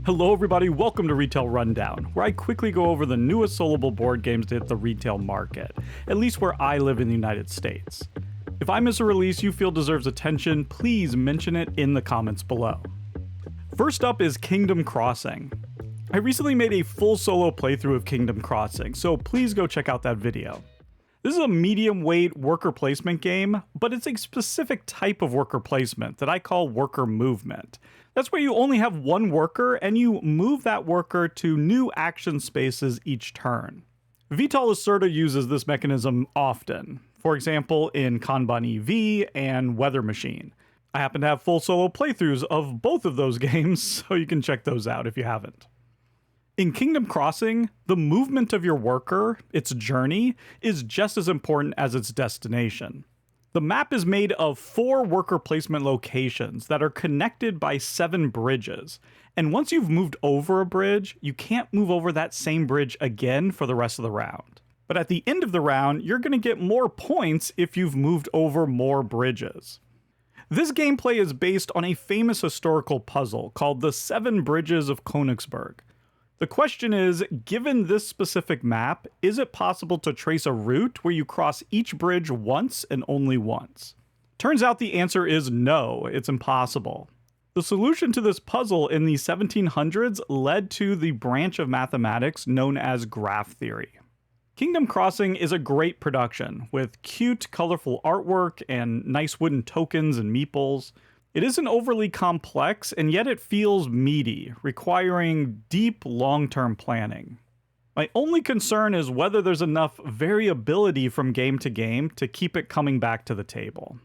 Hello everybody, welcome to Retail Rundown, where I quickly go over the newest soloable board games to hit the retail market, at least where I live in the United States. If I miss a release you feel deserves attention, please mention it in the comments below. First up is Kingdom Crossing. I recently made a full solo playthrough of Kingdom Crossing, so please go check out that video. This is a medium-weight worker placement game, but it's a specific type of worker placement that I call worker movement. That's where you only have one worker and you move that worker to new action spaces each turn. Vital Lacerda uses this mechanism often, for example in Kanban EV and Weather Machine. I happen to have full solo playthroughs of both of those games, so you can check those out if you haven't. In Kingdom Crossing, the movement of your worker, its journey, is just as important as its destination. The map is made of 4 worker placement locations that are connected by 7 bridges, and once you've moved over a bridge, you can't move over that same bridge again for the rest of the round. But at the end of the round, you're going to get more points if you've moved over more bridges. This gameplay is based on a famous historical puzzle called the 7 Bridges of Königsberg. The question is, given this specific map, is it possible to trace a route where you cross each bridge once and only once? Turns out the answer is no, it's impossible. The solution to this puzzle in the 1700s led to the branch of mathematics known as graph theory. Kingdom Crossing is a great production, with cute, colorful artwork and nice wooden tokens and meeples. It isn't overly complex, and yet it feels meaty, requiring deep, long-term planning. My only concern is whether there's enough variability from game to game to keep it coming back to the table.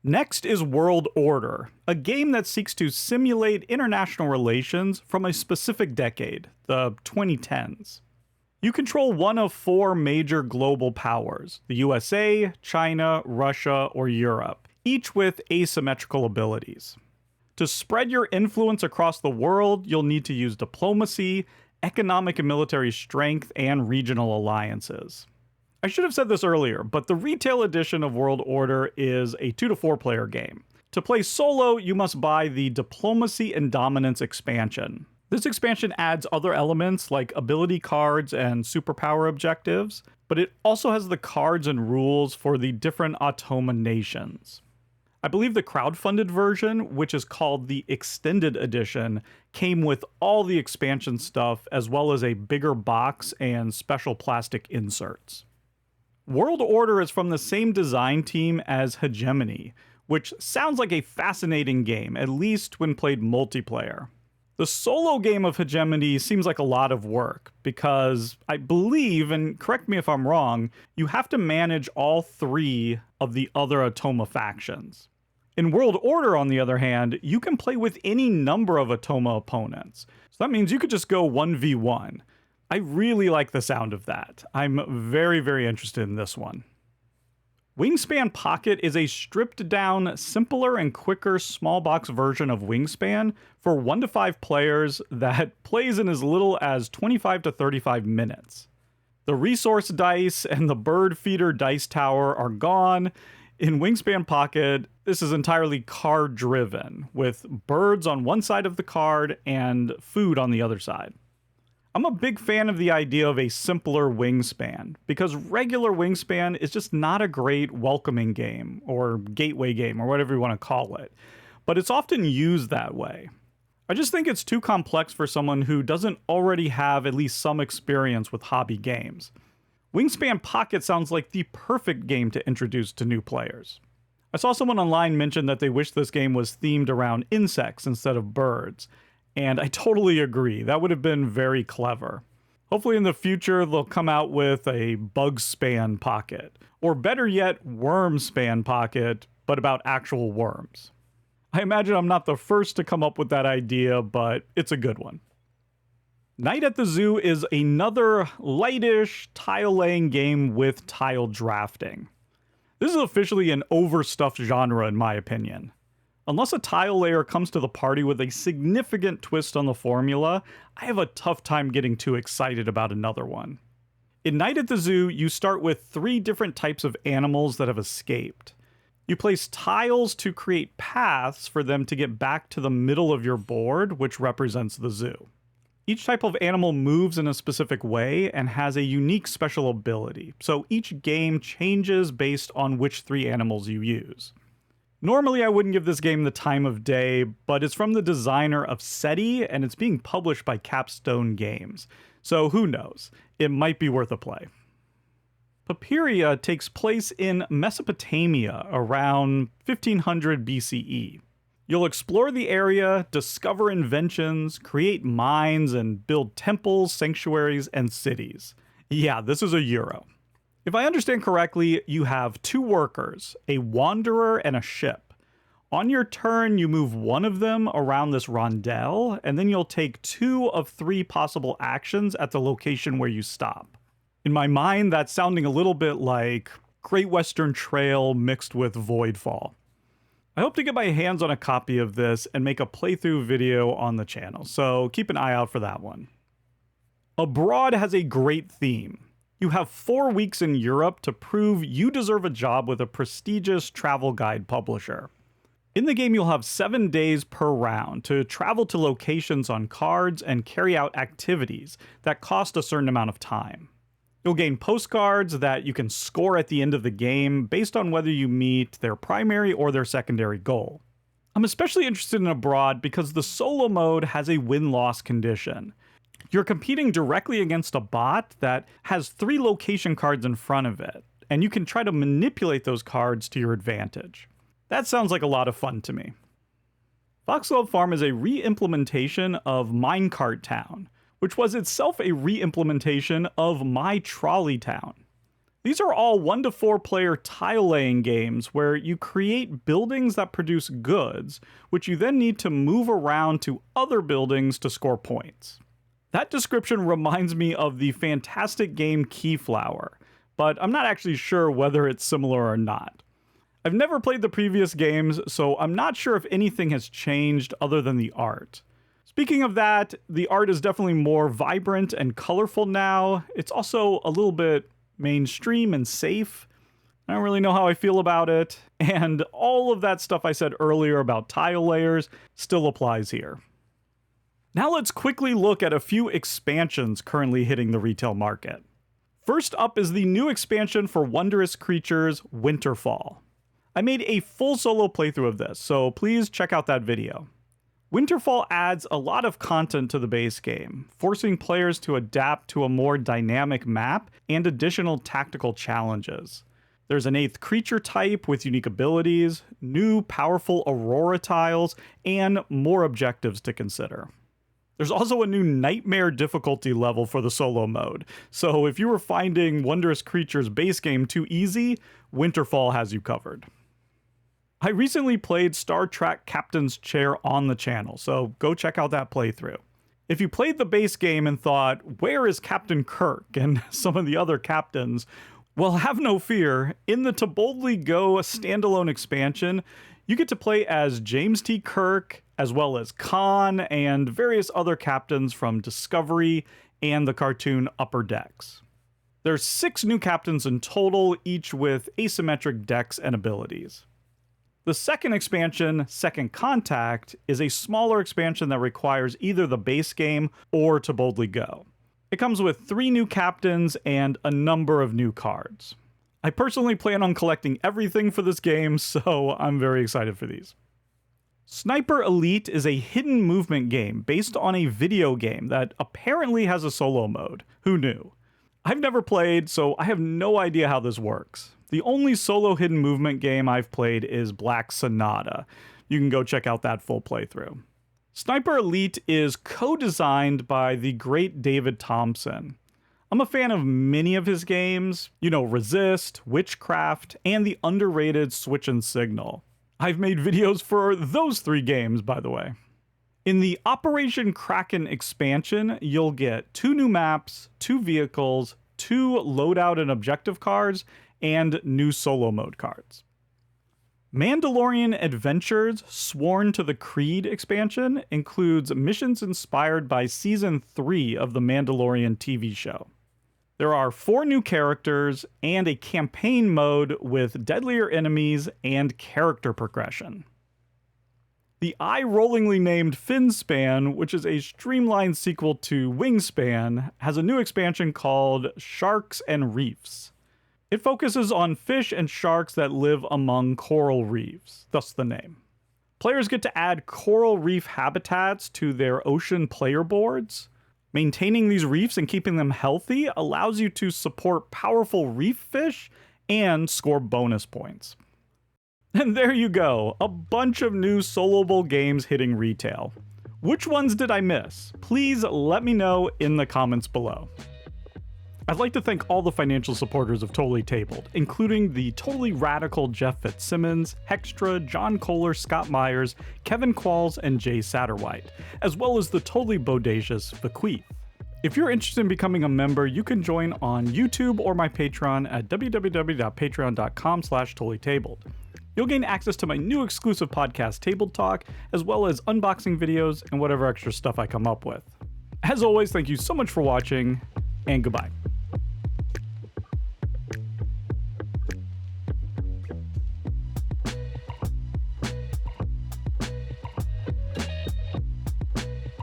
Next is World Order, a game that seeks to simulate international relations from a specific decade, the 2010s. You control one of 4 major global powers, the USA, China, Russia, or Europe, each with asymmetrical abilities. To spread your influence across the world, you'll need to use diplomacy, economic and military strength, and regional alliances. I should have said this earlier, but the retail edition of World Order is a 2 to 4 player game. To play solo, you must buy the Diplomacy and Dominance expansion. This expansion adds other elements like ability cards and superpower objectives, but it also has the cards and rules for the different Automa nations. I believe the crowdfunded version, which is called the Extended Edition, came with all the expansion stuff as well as a bigger box and special plastic inserts. World Order is from the same design team as Hegemony, which sounds like a fascinating game, at least when played multiplayer. The solo game of Hegemony seems like a lot of work, because I believe, and correct me if I'm wrong, you have to manage all 3 of the other Automa factions. In World Order, on the other hand, you can play with any number of Automa opponents. So that means you could just go 1v1. I really like the sound of that. I'm very, very interested in this one. Wingspan Pocket is a stripped down, simpler and quicker small box version of Wingspan for 1 to 5 players that plays in as little as 25 to 35 minutes. The resource dice and the bird feeder dice tower are gone. In Wingspan Pocket, this is entirely card driven, with birds on one side of the card and food on the other side. I'm a big fan of the idea of a simpler Wingspan, because regular Wingspan is just not a great welcoming game, or gateway game, or whatever you want to call it, but it's often used that way. I just think it's too complex for someone who doesn't already have at least some experience with hobby games. Wingspan Pocket sounds like the perfect game to introduce to new players. I saw someone online mention that they wish this game was themed around insects instead of birds, and I totally agree. That would have been very clever. Hopefully in the future they'll come out with a Bugspan Pocket, or better yet, Wormspan Pocket, but about actual worms. I imagine I'm not the first to come up with that idea, but it's a good one. Night at the Zoo is another lightish, tile-laying game with tile drafting. This is officially an overstuffed genre in my opinion. Unless a tile layer comes to the party with a significant twist on the formula, I have a tough time getting too excited about another one. In Night at the Zoo, you start with 3 different types of animals that have escaped. You place tiles to create paths for them to get back to the middle of your board, which represents the zoo. Each type of animal moves in a specific way and has a unique special ability, so each game changes based on which 3 animals you use. Normally I wouldn't give this game the time of day, but it's from the designer of SETI and it's being published by Capstone Games, so who knows, it might be worth a play. Papyria takes place in Mesopotamia around 1500 BCE. You'll explore the area, discover inventions, create mines, and build temples, sanctuaries, and cities. Yeah, this is a Euro. If I understand correctly, you have 2 workers, a wanderer and a ship. On your turn, you move one of them around this rondel, and then you'll take 2 of 3 possible actions at the location where you stop. In my mind, that's sounding a little bit like Great Western Trail mixed with Voidfall. I hope to get my hands on a copy of this and make a playthrough video on the channel, so keep an eye out for that one. Abroad has a great theme. You have 4 weeks in Europe to prove you deserve a job with a prestigious travel guide publisher. In the game, you'll have 7 days per round to travel to locations on cards and carry out activities that cost a certain amount of time. You'll gain postcards that you can score at the end of the game based on whether you meet their primary or their secondary goal. I'm especially interested in Abroad because the solo mode has a win-loss condition. You're competing directly against a bot that has 3 location cards in front of it, and you can try to manipulate those cards to your advantage. That sounds like a lot of fun to me. Foxglove Farm is a re-implementation of Minecart Town, which was itself a re-implementation of My Trolley Town. These are all 1 to 4 player tile laying games where you create buildings that produce goods, which you then need to move around to other buildings to score points. That description reminds me of the fantastic game Keyflower, but I'm not actually sure whether it's similar or not. I've never played the previous games, so I'm not sure if anything has changed other than the art. Speaking of that, the art is definitely more vibrant and colorful now. It's also a little bit mainstream and safe. I don't really know how I feel about it, and all of that stuff I said earlier about tile layers still applies here. Now let's quickly look at a few expansions currently hitting the retail market. First up is the new expansion for Wondrous Creatures, Winterfall. I made a full solo playthrough of this, so please check out that video. Winterfall adds a lot of content to the base game, forcing players to adapt to a more dynamic map and additional tactical challenges. There's an 8th creature type with unique abilities, new powerful aurora tiles, and more objectives to consider. There's also a new nightmare difficulty level for the solo mode, so if you were finding Wondrous Creatures base game too easy, Winterfall has you covered. I recently played Star Trek Captain's Chair on the channel, so go check out that playthrough. If you played the base game and thought, where is Captain Kirk and some of the other captains? Well, have no fear. In the To Boldly Go standalone expansion, you get to play as James T. Kirk, as well as Khan and various other captains from Discovery and the cartoon Upper Decks. There's 6 new captains in total, each with asymmetric decks and abilities. The second expansion, Second Contact, is a smaller expansion that requires either the base game or To Boldly Go. It comes with 3 new captains and a number of new cards. I personally plan on collecting everything for this game, so I'm very excited for these. Sniper Elite is a hidden movement game based on a video game that apparently has a solo mode. Who knew? I've never played, so I have no idea how this works. The only solo hidden movement game I've played is Black Sonata. You can go check out that full playthrough. Sniper Elite is co-designed by the great David Thompson. I'm a fan of many of his games, Resist, Witchcraft, and the underrated Switch and Signal. I've made videos for those 3 games, by the way. In the Operation Kraken expansion, you'll get 2 new maps, 2 vehicles, 2 loadout and objective cards, and new solo mode cards. Mandalorian Adventures Sworn to the Creed expansion includes missions inspired by Season 3 of the Mandalorian TV show. There are 4 new characters and a campaign mode with deadlier enemies and character progression. The eye-rollingly named Finspan, which is a streamlined sequel to Wingspan, has a new expansion called Sharks and Reefs. It focuses on fish and sharks that live among coral reefs, thus the name. Players get to add coral reef habitats to their ocean player boards. Maintaining these reefs and keeping them healthy allows you to support powerful reef fish and score bonus points. And there you go, a bunch of new soloable games hitting retail. Which ones did I miss? Please let me know in the comments below. I'd like to thank all the financial supporters of Totally Tabled, including the totally radical Jeff Fitzsimmons, Hextra, John Kohler, Scott Myers, Kevin Qualls, and Jay Satterwhite, as well as the totally bodacious Bequeath. If you're interested in becoming a member, you can join on YouTube or my Patreon at www.patreon.com/totallytabled. You'll gain access to my new exclusive podcast, Table Talk, as well as unboxing videos and whatever extra stuff I come up with. As always, thank you so much for watching, and goodbye.